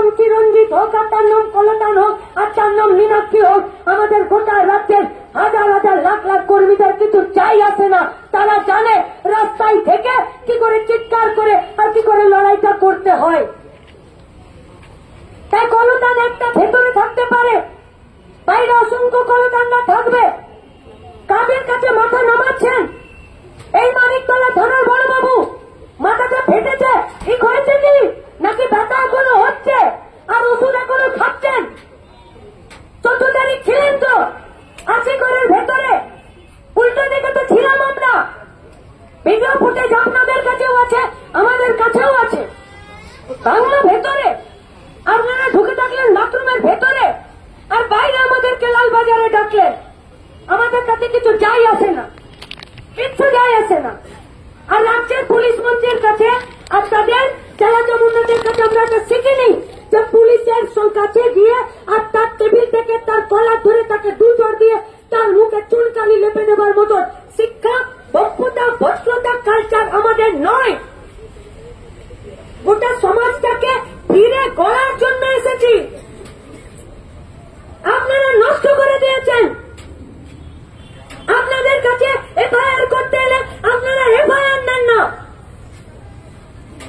নাম চিরঞ্জিত হোক আর তার নাম কলতান হোক আর তার নাম মীনাক্ষী হোক, আমাদের গোটা রাজ্যের হাজার হাজার লাখ লাখ কর্মীদের কিছু চাই আসে না। তারা জানে রাস্তায় থেকে কি করে চিৎকার করে আর কি করে লড়াইটা করতে হয়। তাই কলতান একটা ভেতরে থাকতে পারে, বাইরে অসংখ্য কলতানরা থাকবে। কাদের কাছে মাথা নামাচ্ছেন? এই মানিকতলা থানার বড়বাবু মাথাটা ফেটেছে, ঠিক হয়েছে কি নাকি ব্যথা এখনো হচ্ছে আর ওষুধ এখনো খাচ্ছেন? 14 তারিখ ছিলেন তো আশিকরের ভেতরে, উল্টো দিকে তো ছিলাম আমরা। ভিডিও ফুটেজ আপনাদের কাছেও আছে, আমাদের কাছেও আছে। বাংলা ভেতরে আপনারা ঢুকে থাকলেন বাথরুমের ভেতরে, আর বাইরে আমাদেরকে লালবাজারে ডাকলেন। আমাদের কাছে কিছু যাই আসে না, কিচ্ছু যাই আসে না। আর রাজ্যের পুলিশ মন্ত্রীর কাছে আর তাদের চালাচামুন্ডাদের কাছে আমরা এটা শিখিনি যে পুলিশের কাছে গিয়ে আর তার টেবিল থেকে তার গলা ধরে তাকে দুজোর দিয়ে তার মুখে চুনকালি লেপে নেবার মতো শিক্ষা, বক্তৃতা, ভদ্রতা, কালচার আমাদের নয়। গোটা সমাজটাকে ফিরে গড়ার জন্য এসেছি, আপনারা নষ্ট করে দিয়েছেন। আপনাদের কাছে এফআইআর করতে এলে আপনারা এফআইআর নেন না।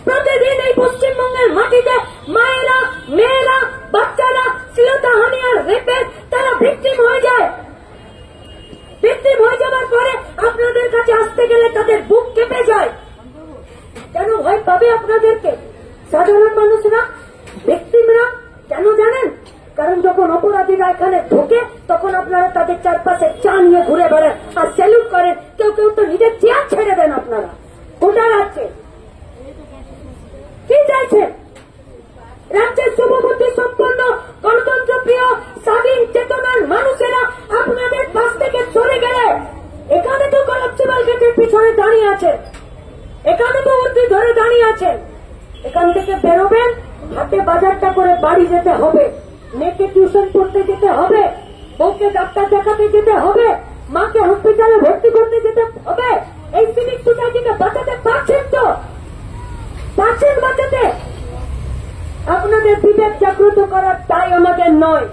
প্রতিদিন এই পশ্চিমবঙ্গের মাটিতে মায়েরা, মেয়েরা, বাচ্চারা শ্লীলতাহানি আর রেপে তারা ভিকটিম হয়ে যায়। ভিকটিম হয়ে যাবার পরে আপনাদের কাছে আসতে গেলে তাদের বুক কেঁপে যায়। কেন ভয় পাবে আপনাদেরকে সাধারণ মানুষরা, ভিকটিমরা? কেন জানেন? কারণ যখন অপরাধীরা এখানে ঢোকে তখন আপনারা তাদের চারপাশে চা নিয়ে ঘুরে বেড়ান আর স্যালুট করেন। কেউ কেউ তো নিজের চেয়ার ছেড়ে দেন। আপনারা গোটা রাজ্যে কি চাইছেন? রাজ্যের শুভবুদ্ধি সম্পন্ন গণতন্ত্র প্রিয় স্বাধীন চেতনার মানুষেরা আপনাদের পাশ থেকে সরে গেলে এখানে তো কলাপসিবল গেটের পিছনে দাঁড়িয়ে আছে, এখানে তো উর্দি ধরে দাঁড়িয়ে আছেন। এখান থেকে বেরোবেন, হাতে বাজারটা করে বাড়ি যেতে হবে, মেয়েকে টিউশন পড়তে যেতে হবে, বউকে ডাক্তার দেখাতে যেতে হবে, মাকে হসপিটালে ভর্তি করতে যেতে হবে। এই সিভিক সোসাইটিকে বাঁচাতে পারছেন তো? পারছেন বাঁচাতে? আপনাদের বিবেক জাগ্রত করার তাই আমাদের নয়।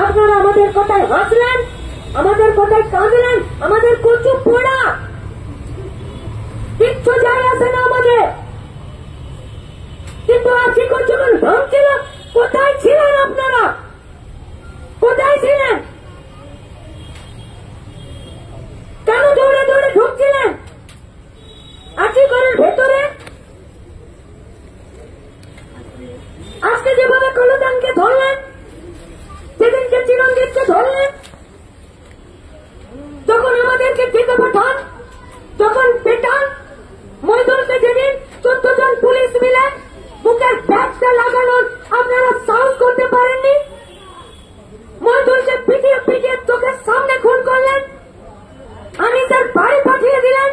আপনারা আমাদের কথায় হাসলেন, আমাদের কথায় কাঁদলেন, আমাদের কচু পোড়া, কিচ্ছু যায় আসে না আমাদের। কিন্তু আজকে যখন ভাঙছিল, কোথায় ছিলেন আপনারা? কোথায় ছিলেন? কেন দৌড়ে দৌড়ে ঢুকছিলেন আজকের ভেতরে? আজকে যেভাবে কলতানকে ধরলেন, সেদিনকে চিরঞ্জিতকে ধরলেন, যখন আমাদেরকে যেতে পাঠান, যখন পেটান, মহিদুলকে যেদিন 14 জন পুলিশ মিলে বুকের ব্যাগটা লাগানোর আপনারা সাহস করতে পারেননি। মহিদুলকে পিটিয়ে পিটিয়ে চোখের সামনে খুন করলেন, আনিসের বাড়ি পাঠিয়ে দিলেন।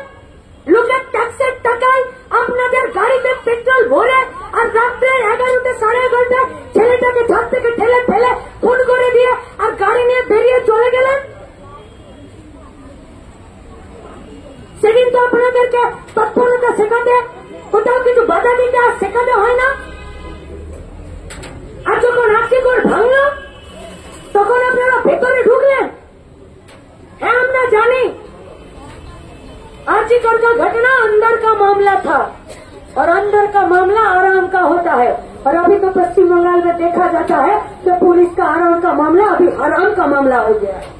লোকের ট্যাক্সের টাকায় আপনাদের গাড়িতে পেট্রোল ভরে আর রাত্রে 11টা 11:30 ছেলেটাকে ছাদ থেকে ঠেলে ফেলে খুন করে দিয়ে আর গাড়ি নিয়ে বেরিয়ে চলে গেলেন। সেদিন তো আপনাদেরকে তৎপরতা শেখাতে, কোথাও কিছু বাধা দিতে আর শেখাতে হয় না। আর যখন আশিকর ভাঙল তখন আপনারা ভেতরে ঢুকলেন। হ্যাঁ, আমরা জানি आर्जिकर का घटना अंदर का मामला था और अंदर का मामला आराम का होता है। और अभी तो पश्चिम बंगाल में देखा जाता है कि पुलिस का आराम का मामला अभी हराम का मामला हो गया है।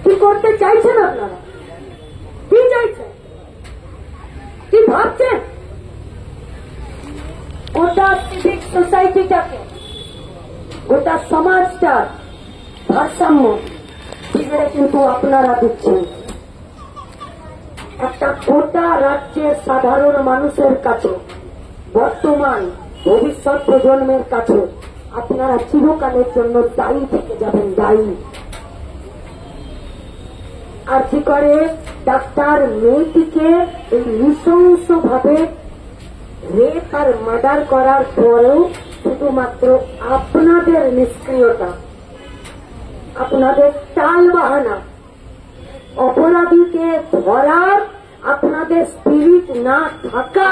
কি করতে চাইছেন আপনারা? কি চাইছেন? কি ভাবছেন? গোটা সিভিক সোসাইটিটাকে, গোটা সমাজটার ভারসাম্য বিগড়ে কিন্তু আপনারা দিচ্ছেন। একটা গোটা রাজ্যের সাধারণ মানুষের কাছে, বর্তমান ভবিষ্যৎ প্রজন্মের কাছে আপনারা চিরকালের জন্য দায়ী থেকে যাবেন, দায়ী। আর কি করে ডাক্তার মেয়েটিকে এই নৃশংসভাবে রেপ আর মার্ডার করার পরেও শুধুমাত্র আপনাদের নিষ্ক্রিয়তা, আপনাদের টাল বাহানা, অপরাধীকে ধরার আপনাদের স্পিরিট না থাকা,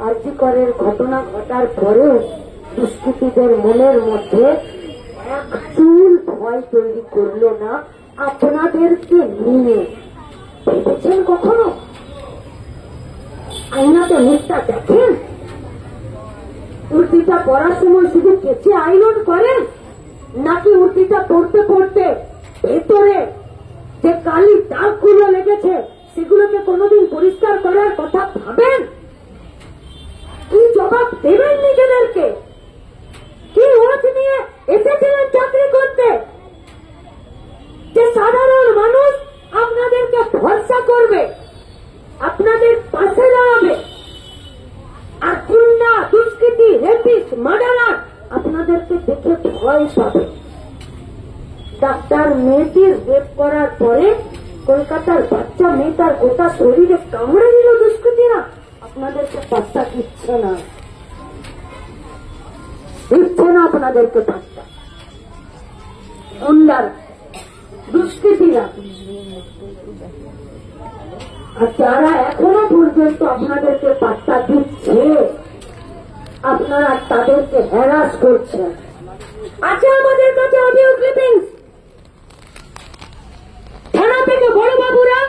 আরজিকরের ঘটনা ঘটার পরেও দুষ্কৃতীদের মনের মধ্যে এক চুল ভয় তৈরি করলো না আপনাদেরকে নিয়ে। ভেবেছেন কখনো? আয়নাতে মুখটা দেখেন? উর্দিটা পড়ার সময় শুধু কেচে আইরন করেন, নাকি উর্দিটা পড়তে পড়তে ভেতরে যে কালি দাগগুলো লেগেছে সেগুলোকে কোনোদিন পরিষ্কার করার কথা ভাবেন? কি জবাব দেবেন নিজেদেরকে? কি ওয়াজ নিয়ে এসেছিলেন চাকরি করতে যে সাধারণ মানুষ আপনাদেরকে ভরসা করবে, আপনাদের পাশে দাঁড়াবে, আর গুন্ডা, দুষ্কৃতী, রেপিস্ট, মার্ডারার আপনাদেরকে দেখে ভয় পাবে? ডাক্তার মেয়েটির রেপ করার পরে কলকাতার বাচ্চা মেয়েটার গোটা শরীরে কামড়ে দিল দুষ্কৃতীরা, আপনাদেরকে পাত্তা দিচ্ছে না, দিচ্ছে না আপনাদেরকে পাত্তা। গুন্ডার, দুষ্কৃতীরা, আর যারা এখনো পর্যন্ত আপনাদেরকে পাত্তা দিচ্ছে, আপনারা তাদেরকে হ্যারাস করছেন। আছে আমাদের কাছে অডিও ক্লিপিংস। থানা থেকে বড় বাবুরা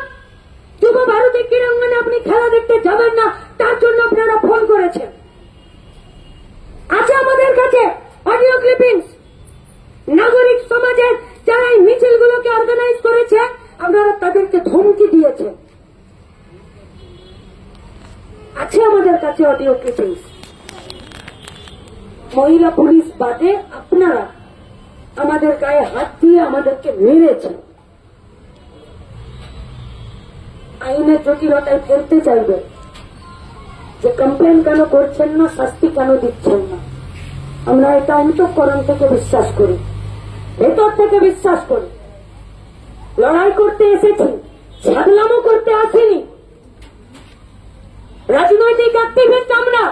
যুব ভারতী ক্রীড়াঙ্গনে আপনি খেলা দেখতে যাবেন না, তার জন্য আপনারা ফোন করেছেন। আছে আমাদের কাছে অডিও ক্লিপিংস। নাগরিক সমাজের যারা এই মিছিলগুলোকে অর্গানাইজ করেছে, আপনারা তাদেরকে ধমকি দিয়েছেন। আছে আমাদের কাছে অডিও ক্লিপিংস। মহিলা পুলিশ বাদে আপনারা আমাদের গায়ে হাত দিয়ে আমাদেরকে মেরেছেন। আইনের জটিলতায় ফেলতে চাইবে যে কমপ্লেন কেন করছেন না, শাস্তি কেন দিচ্ছেন না। আমরা এটা অন্তঃকরণ থেকে বিশ্বাস করি, ভেতর থেকে বিশ্বাস করি। লড়াই করতে এসেছি, ছাগলামো করতে আসিনি। রাজনৈতিক অ্যাক্টিভিস্ট আমরা,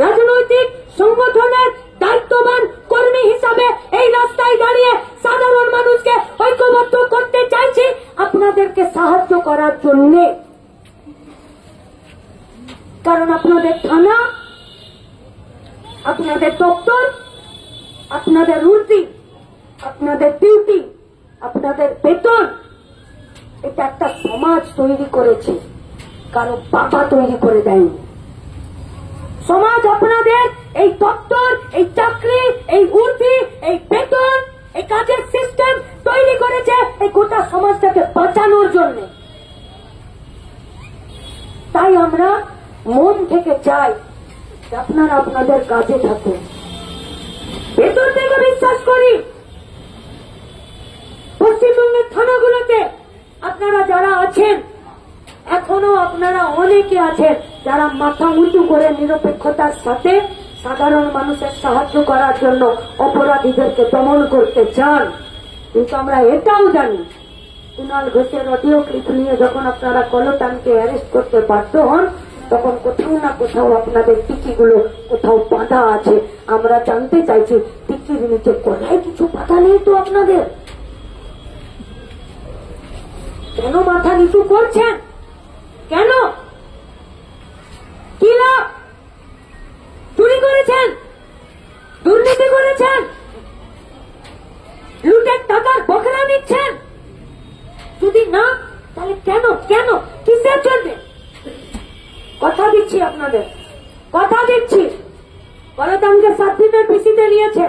রাজনৈতিক সংগঠনের দায়িত্ববান কর্মী হিসাবে এই রাস্তায় দাঁড়িয়ে সাধারণ মানুষকে ঐক্যবদ্ধ করতে চাইছি আপনাদেরকে সাহায্য করার জন্য। কারণ আপনাদের থানা, আপনাদের দপ্তর, আপনাদের উর্দি, আপনাদের ডিউটি, আপনাদের বেতন, এটা একটা সমাজ তৈরি করেছে, কারো বাবা তৈরি করে দেয়নি। সমাজ আপনাদের এই দপ্তর, এই চাকরি, এই উর্দি, এই বেতন, এই কাজের সিস্টেম তৈরি করেছে এই গোটা সমাজটাকে বাঁচানোর জন্য। তাই আমরা মন থেকে চাই আপনারা আপনাদের কাজে থাকুন। ভেতর থেকে বিশ্বাস করি পশ্চিমবঙ্গের থানাগুলোতে আপনারা যারা আছেন, এখনো আপনারা অনেকে আছেন যারা মাথা উঁচু করে নিরপেক্ষতার সাথে সাধারণ মানুষের সাহায্য করার জন্য অপরাধীদেরকে দমন করতে চান। কিন্তু আমরা এটাও জানি, কুণাল ঘোষের অডিও ক্লিপ নিয়ে যখন আপনারা কলতানকে অ্যারেস্ট করতে বাধ্য হন, তখন কোথাও না কোথাও আপনাদের টিকিগুলো কোথাও বাঁধা আছে। আমরা জানতে চাইছি টিকির নিচে কোথায় কিছু বাধা নেই তো আপনাদের? কেন মাথা নিচু করছেন? কেন? কি লাভ? চুরি করেছেন, দুর্নীতি করেছেন, লুটের টাকার বকরা নিচ্ছেন? যদি না, তাহলে কেন কেন কিসের জন্য? কথা দিচ্ছি আপনাদের, কথা দিচ্ছি, কলতানকে 7 দিনের পিসিতে নিয়েছে,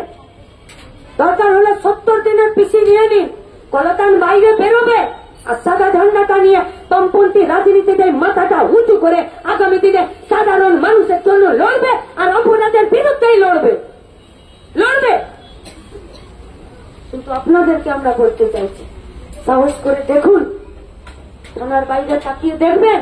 দরকার হলে 70 দিনের পিসি নিয়ে নিন। কলতান বাইরে বেরোবে আর সাদা ঝান্ডাটা নিয়ে বামপন্থী রাজনীতিতে মাথাটা উঁচু করে আগামী দিনে সাধারণ মানুষের জন্য লড়বে আর অপরাধের বিরুদ্ধেই লড়বে। কিন্তু আপনাদেরকে আমরা বলতে চাইছি, সাহস করে দেখুন, থানার বাইরে তাকিয়ে দেখবেন